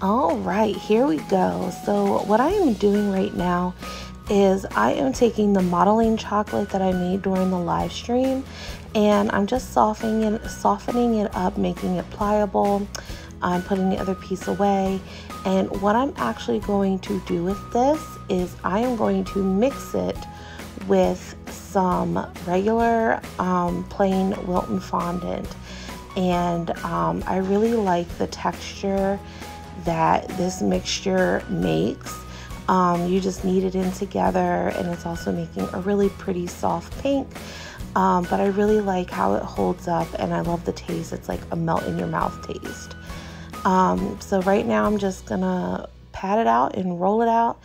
All right, here we go. So what I am doing right now is I am taking the modeling chocolate that I made during the live stream, and I'm just softening it up, making it pliable. I'm putting the other piece away, and what I'm actually going to do with this is I am going to mix it with some regular plain Wilton fondant, and I really like the texture that this mixture makes. You just knead it in together, and it's also making a really pretty soft pink, but I really like how it holds up, and I love the taste. It's like a melt in your mouth taste. So right now I'm just gonna pat it out and roll it out,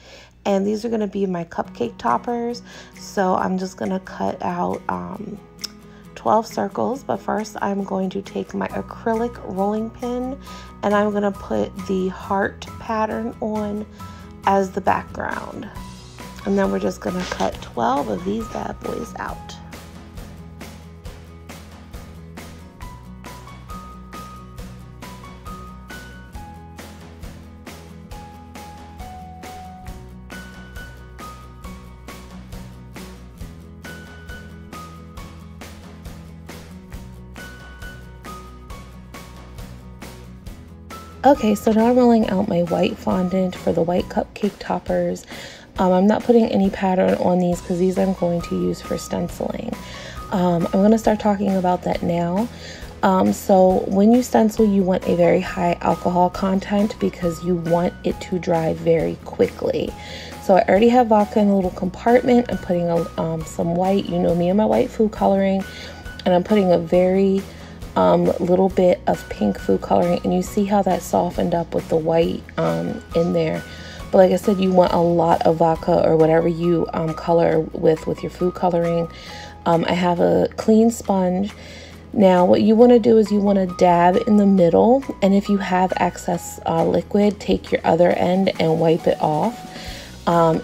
and these are gonna be my cupcake toppers. So I'm just gonna cut out 12 circles, but first I'm going to take my acrylic rolling pin and I'm going to put the heart pattern on as the background. And then we're just going to cut 12 of these bad boys out. Okay, so now I'm rolling out my white fondant for the white cupcake toppers. I'm not putting any pattern on these because these I'm going to use for stenciling. I'm going to start talking about that now. So when you stencil, you want a very high alcohol content because you want it to dry very quickly. So I already have vodka in a little compartment. I'm putting some white, you know me and my white food coloring, and I'm putting a very little bit of pink food coloring, and you see how that softened up with the white in there. But like I said, you want a lot of vodka or whatever you color with your food coloring. I have a clean sponge. Now what you want to do is you want to dab in the middle, and if you have excess liquid, take your other end and wipe it off.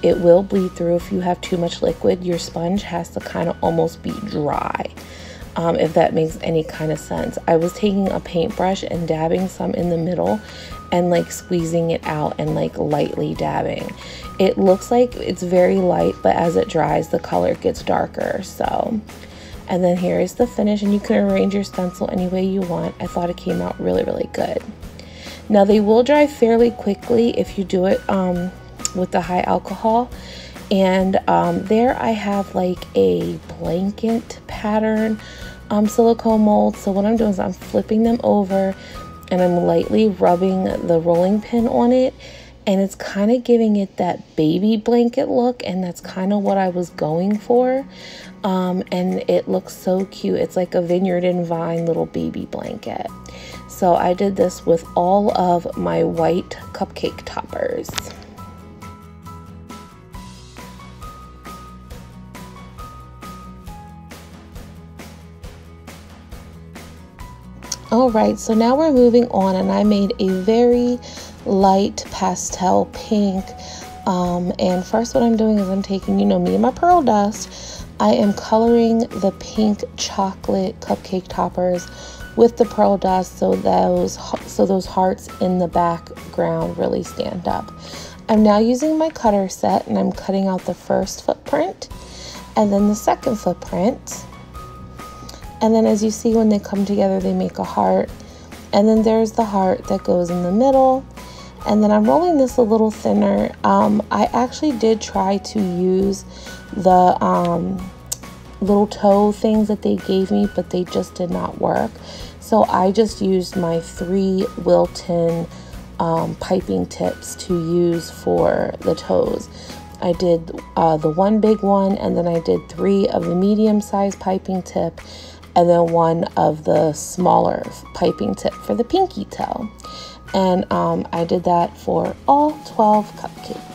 It will bleed through if you have too much liquid. Your sponge has to kind of almost be dry. If that makes any kind of sense. I was taking a paintbrush and dabbing some in the middle and like squeezing it out and like lightly dabbing. It looks like it's very light, but as it dries, the color gets darker. So, and then here is the finish, and you can arrange your stencil any way you want. I thought it came out really, really good. Now they will dry fairly quickly if you do it with the high alcohol. And there I have like a blanket pattern silicone mold. So what I'm doing is I'm flipping them over and I'm lightly rubbing the rolling pin on it, and it's kind of giving it that baby blanket look, and that's kind of what I was going for. And it looks so cute. It's like a Vineyard and Vine little baby blanket. So I did this with all of my white cupcake toppers. All right, so now we're moving on, and I made a very light pastel pink. And first what I'm doing is I'm taking, you know me and my pearl dust. I am coloring the pink chocolate cupcake toppers with the pearl dust so those hearts in the background really stand up. I'm now using my cutter set, and I'm cutting out the first footprint and then the second footprint. And then as you see, when they come together, they make a heart. And then there's the heart that goes in the middle. And then I'm rolling this a little thinner. I actually did try to use the little toe things that they gave me, but they just did not work. So I just used my 3 Wilton piping tips to use for the toes. I did the 1 big one, and then I did 3 of the medium-sized piping tip, and then 1 of the smaller piping tip for the pinky toe. And I did that for all 12 cupcakes.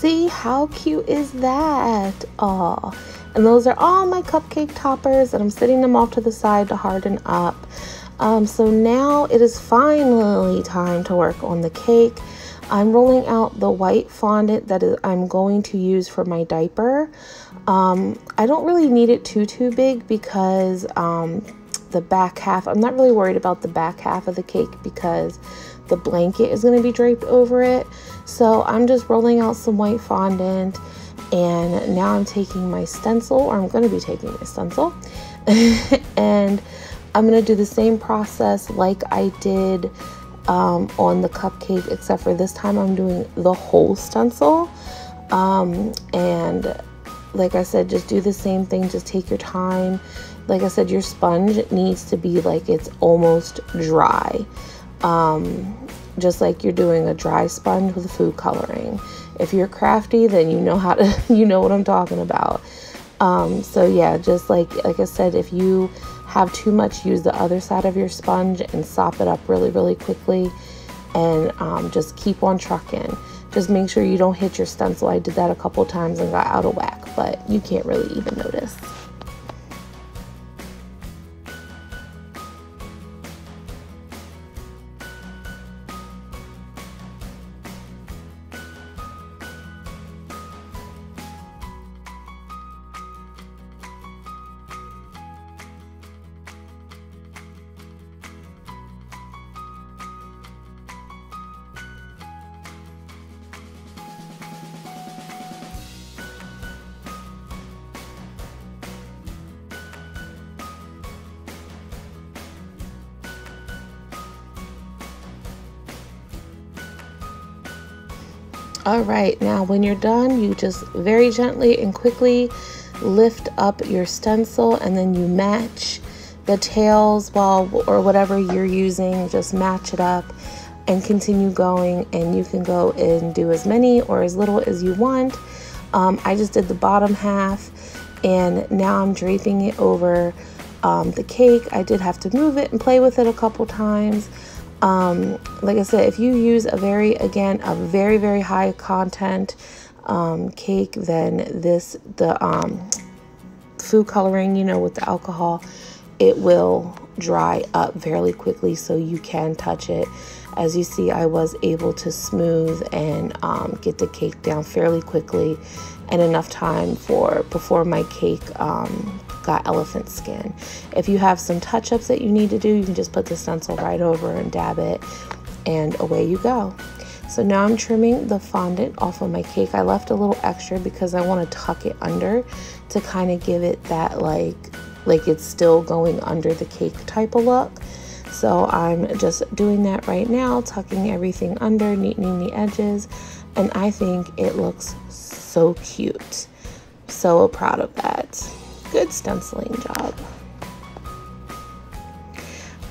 See, how cute is that? Aw. And those are all my cupcake toppers, and I'm setting them off to the side to harden up. So now it is finally time to work on the cake. I'm rolling out the white fondant that I'm going to use for my diaper. I don't really need it too big because the back half, I'm not really worried about the back half of the cake because the blanket is going to be draped over it. So I'm just rolling out some white fondant, and now I'm taking my stencil, or I'm going to be taking my stencil, and I'm going to do the same process like I did on the cupcake, except for this time I'm doing the whole stencil. And like I said, just do the same thing, just take your time. Like I said, your sponge needs to be like it's almost dry. Just like you're doing a dry sponge with food coloring. If you're crafty, then you know how to, you know what I'm talking about. So yeah, just like I said, if you have too much, use the other side of your sponge and sop it up really quickly, and just keep on trucking. Just make sure you don't hit your stencil. I did that a couple times and got out of whack, but you can't really even notice. All right, now when you're done, you just very gently and quickly lift up your stencil, and then you match the tails or whatever you're using, just match it up and continue going, and you can go and do as many or as little as you want. I just did the bottom half, and now I'm draping it over the cake. I did have to move it and play with it a couple times. Like I said, if you use a very high content cake, then the food coloring, you know, with the alcohol, it will dry up fairly quickly, so you can touch it. As you see, I was able to smooth and get the cake down fairly quickly, and enough time before my cake got elephant skin. If you have some touch-ups that you need to do, you can just put the stencil right over and dab it, and away you go. So now I'm trimming the fondant off of my cake. I left a little extra because I want to tuck it under to kind of give it that like it's still going under the cake type of look. So I'm just doing that right now, tucking everything under, neatening the edges, and I think it looks so cute. So proud of that. Good stenciling job.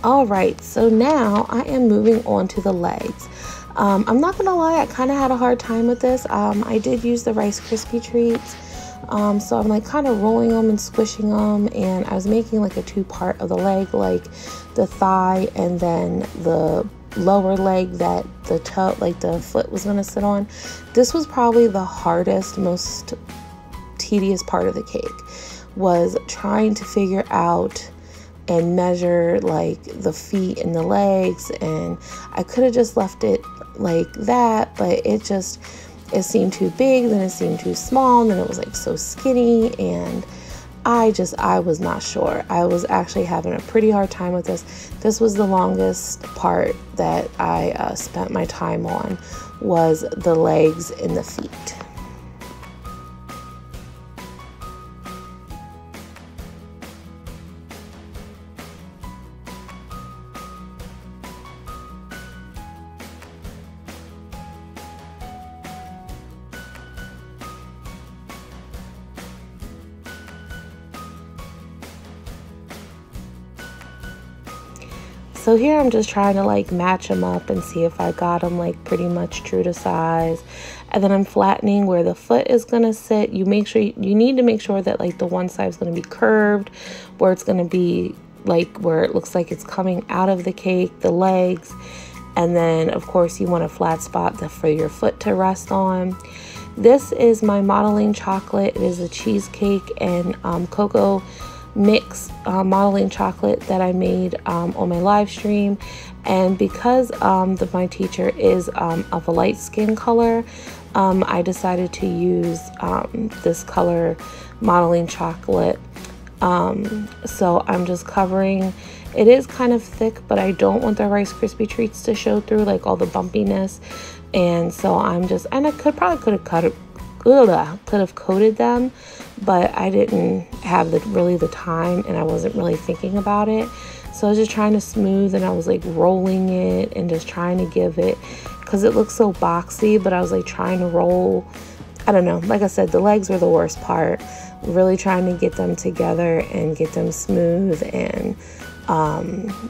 All right, so now I am moving on to the legs. I'm not gonna lie, I kind of had a hard time with this. I did use the Rice Krispie treats, so I'm like kind of rolling them and squishing them, and I was making like a two-part of the leg, like the thigh and then the lower leg that the toe, like the foot, was gonna sit on. This was probably the hardest, most tedious part of the cake, was trying to figure out and measure like the feet and the legs, and I could have just left it like that, but it seemed too big, then it seemed too small, and then it was like so skinny, and I was not sure. I was actually having a pretty hard time with this. This was the longest part that I spent my time on, was the legs and the feet. So here I'm just trying to like match them up and see if I got them like pretty much true to size. And then I'm flattening where the foot is going to sit. You need to make sure that like the one side is going to be curved, where it's going to be like where it looks like it's coming out of the cake, the legs. And then of course you want a flat spot for your foot to rest on. This is my modeling chocolate. It is a cheesecake and cocoa mix modeling chocolate that I made on my live stream. And because my teacher is of a light skin color, I decided to use this color modeling chocolate. So I'm just covering. It is kind of thick, but I don't want the Rice Krispie treats to show through, like all the bumpiness. And so I'm just, and I could have coated them, but I didn't have really the time, and I wasn't really thinking about it. So I was just trying to smooth, and I was like rolling it and just trying to give it, because it looks so boxy, but I was like trying to roll. I don't know. Like I said, the legs were the worst part. Really trying to get them together and get them smooth, and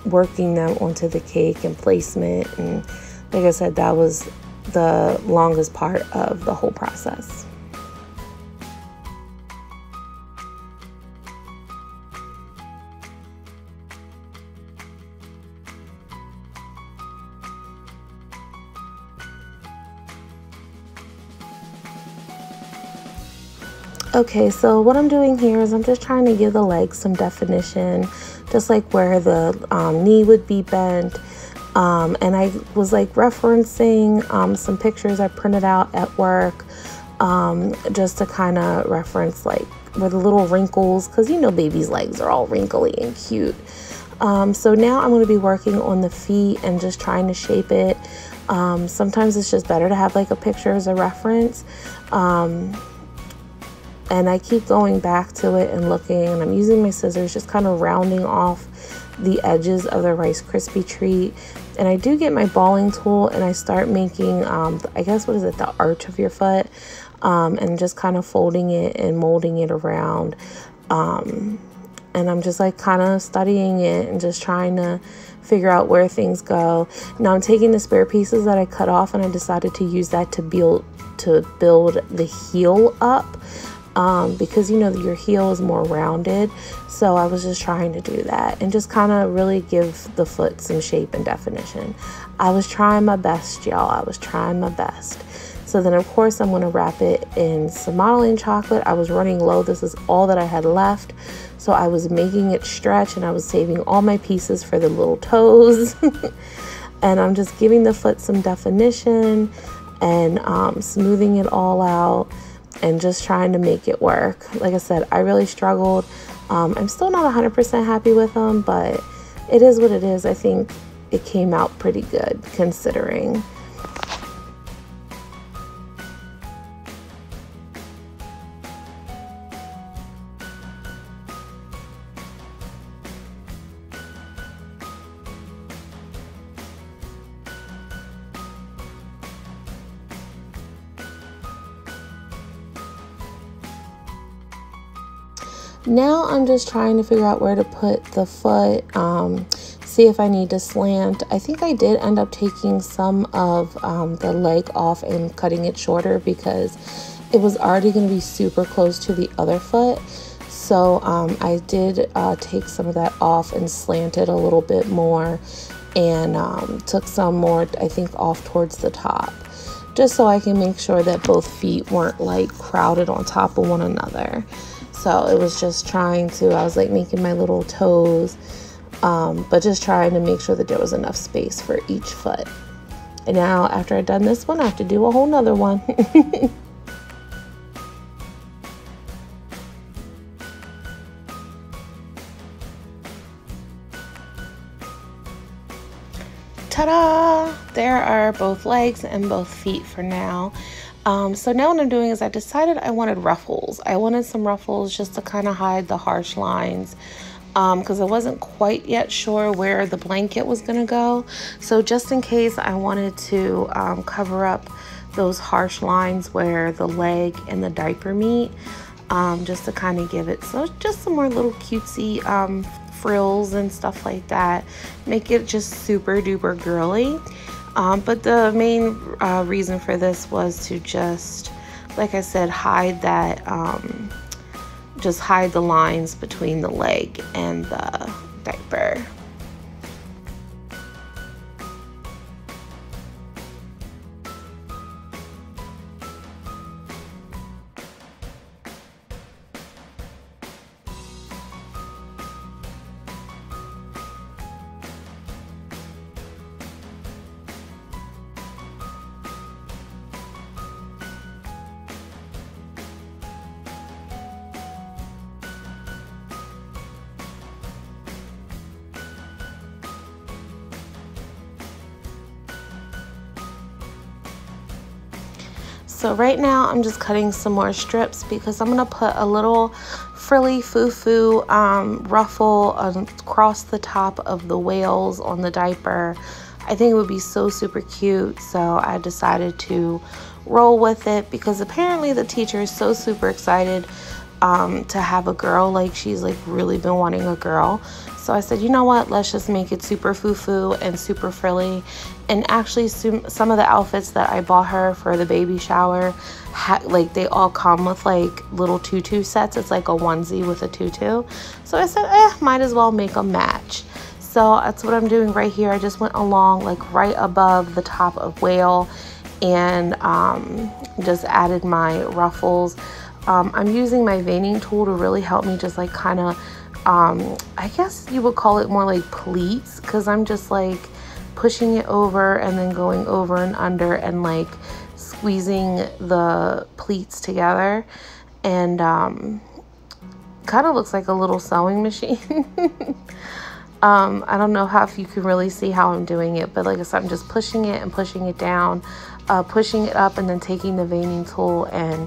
working them onto the cake and placement. And like I said, that was the longest part of the whole process. Okay, so what I'm doing here is I'm just trying to give the legs some definition, just like where the knee would be bent. And I was like referencing some pictures I printed out at work, just to kind of reference like where the little wrinkles, because you know baby's legs are all wrinkly and cute. So now I'm going to be working on the feet and just trying to shape it. Sometimes it's just better to have like a picture as a reference. And I keep going back to it and looking, and I'm using my scissors, just kind of rounding off the edges of the Rice Krispie treat. And I do get my balling tool, and I start making, I guess, what is it, the arch of your foot, and just kind of folding it and molding it around. And I'm just like kind of studying it and just trying to figure out where things go. Now I'm taking the spare pieces that I cut off, and I decided to use that to build the heel up. Because you know your heel is more rounded, so I was just trying to do that and just kind of really give the foot some shape and definition. I was trying my best, y'all. I was trying my best. So then of course I'm going to wrap it in some modeling chocolate. I was running low. This is all that I had left, so I was making it stretch, and I was saving all my pieces for the little toes. And I'm just giving the foot some definition and smoothing it all out, and just trying to make it work. Like I said, I really struggled. I'm still not 100% happy with them, but it is what it is. I think it came out pretty good considering. Now I'm just trying to figure out where to put the foot, see if I need to slant. I think I did end up taking some of the leg off and cutting it shorter, because it was already going to be super close to the other foot. So I did take some of that off and slant it a little bit more, and took some more, I think, off towards the top, just so I can make sure that both feet weren't like crowded on top of one another. So it was just trying to, I was like making my little toes, but just trying to make sure that there was enough space for each foot. And now after I've done this one, I have to do a whole nother one. Ta-da! There are both legs and both feet for now. So now what I'm doing is I decided I wanted ruffles. I wanted some ruffles just to kind of hide the harsh lines, because I wasn't quite yet sure where the blanket was going to go. So just in case, I wanted to cover up those harsh lines where the leg and the diaper meet, just to kind of give it just some more little cutesy frills and stuff like that. Make it just super duper girly. But the main reason for this was to just, like I said, hide that, just hide the lines between the leg and the diaper. So right now I'm just cutting some more strips because I'm gonna put a little frilly foo-foo ruffle across the top of the whales on the diaper. I think it would be so super cute, so I decided to roll with it because apparently the teacher is so super excited to have a girl. Like, she's like really been wanting a girl. So I said, you know what, let's just make it super foo-foo and super frilly. And actually some of the outfits that I bought her for the baby shower, like they all come with like little tutu sets. It's like a onesie with a tutu. So I said, might as well make a match. So that's what I'm doing right here. I just went along like right above the top of whale and just added my ruffles. I'm using my veining tool to really help me just like kind of, I guess you would call it more like pleats, because I'm just like pushing it over and then going over and under and like squeezing the pleats together, and kind of looks like a little sewing machine. I don't know if you can really see how I'm doing it, but like I said, I'm just pushing it and pushing it down, pushing it up, and then taking the veining tool and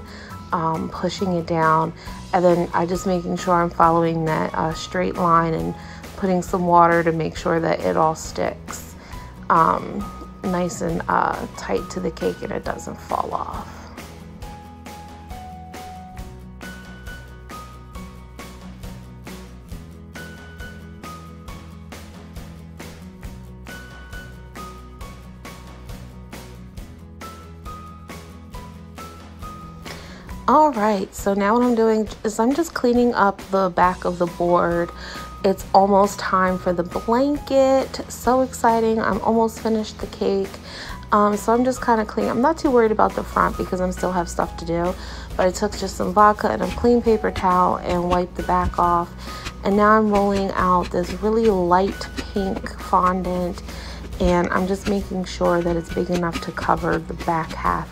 pushing it down, and then I just making sure I'm following that straight line and putting some water to make sure that it all sticks nice and tight to the cake and it doesn't fall off. All right, so now what I'm doing is I'm just cleaning up the back of the board. It's almost time for the blanket. So exciting. I'm almost finished the cake. So I'm just kind of cleaning. I'm not too worried about the front because I still have stuff to do. But I took just some vodka and a clean paper towel and wiped the back off. And now I'm rolling out this really light pink fondant. And I'm just making sure that it's big enough to cover the back half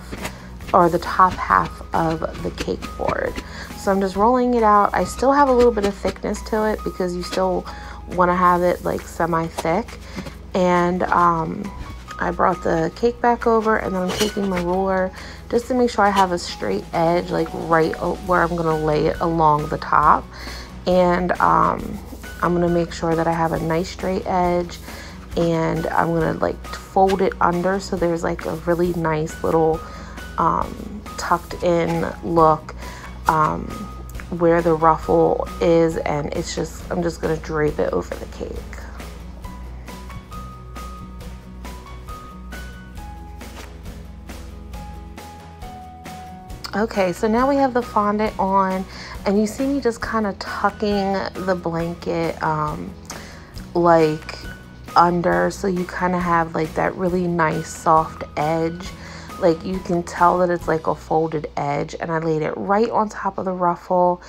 or the top half of the cake board. So I'm just rolling it out. I still have a little bit of thickness to it because you still want to have it like semi-thick. And I brought the cake back over, and then I'm taking my ruler just to make sure I have a straight edge, like right where I'm gonna lay it along the top. And I'm gonna make sure that I have a nice straight edge, and I'm gonna like fold it under so there's like a really nice little tucked in look where the ruffle is, and it's just, I'm just gonna drape it over the cake. Okay, so now we have the fondant on, and you see me just kind of tucking the blanket like under, so you kind of have like that really nice soft edge. Like you can tell that it's like a folded edge, and I laid it right on top of the ruffle.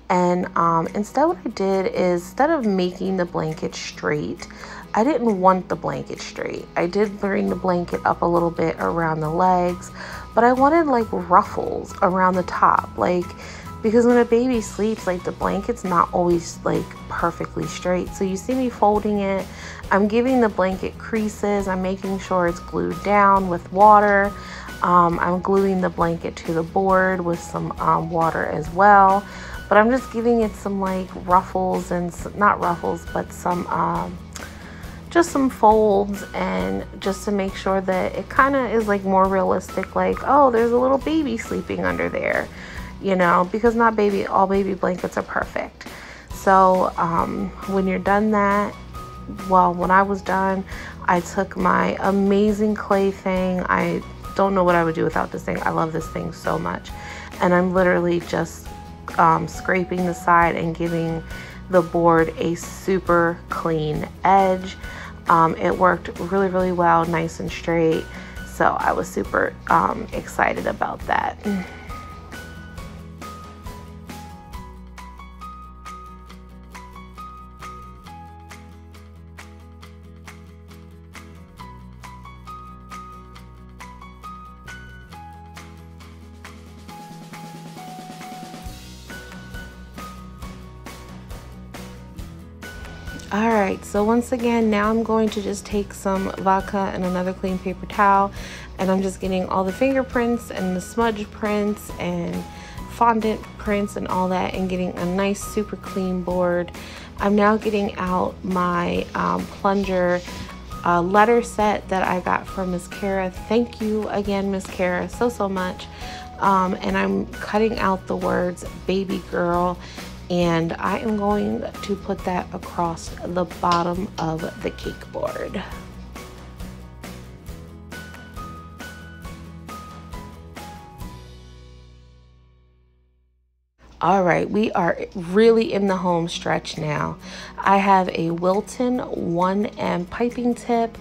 And instead what I did is, instead of making the blanket straight, I didn't want the blanket straight. I did bring the blanket up a little bit around the legs, but I wanted like ruffles around the top, like, because when a baby sleeps, like the blanket's not always like perfectly straight. So you see me folding it. I'm giving the blanket creases. I'm making sure it's glued down with water. I'm gluing the blanket to the board with some water as well. But I'm just giving it some like ruffles, and not ruffles, but some just some folds, and just to make sure that it kind of is like more realistic, like, oh, there's a little baby sleeping under there, you know, because not all baby blankets are perfect. So when you're done that, well, when I was done, I took my amazing clay thing. I don't know what I would do without this thing. I love this thing so much. And I'm literally just scraping the side and giving the board a super clean edge. It worked really, really well, nice and straight. So I was super excited about that. Alright, so once again, now I'm going to just take some vodka and another clean paper towel, And I'm just getting all the fingerprints and the smudge prints and fondant prints and all that, and getting a nice super clean board. I'm now getting out my plunger letter set that I got from Miss Kara. Thank you again, Miss Kara, so much. And I'm cutting out the words baby girl, and I am going to put that across the bottom of the cake board. All right, we are really in the home stretch now. I have a Wilton 1M piping tip,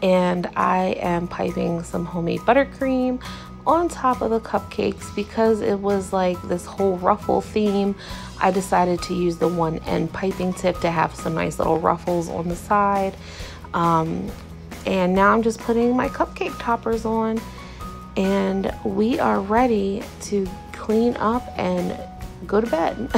and I am piping some homemade buttercream on top of the cupcakes. Because it was like this whole ruffle theme, I decided to use the 1N piping tip to have some nice little ruffles on the side. And now I'm just putting my cupcake toppers on, and we are ready to clean up and go to bed.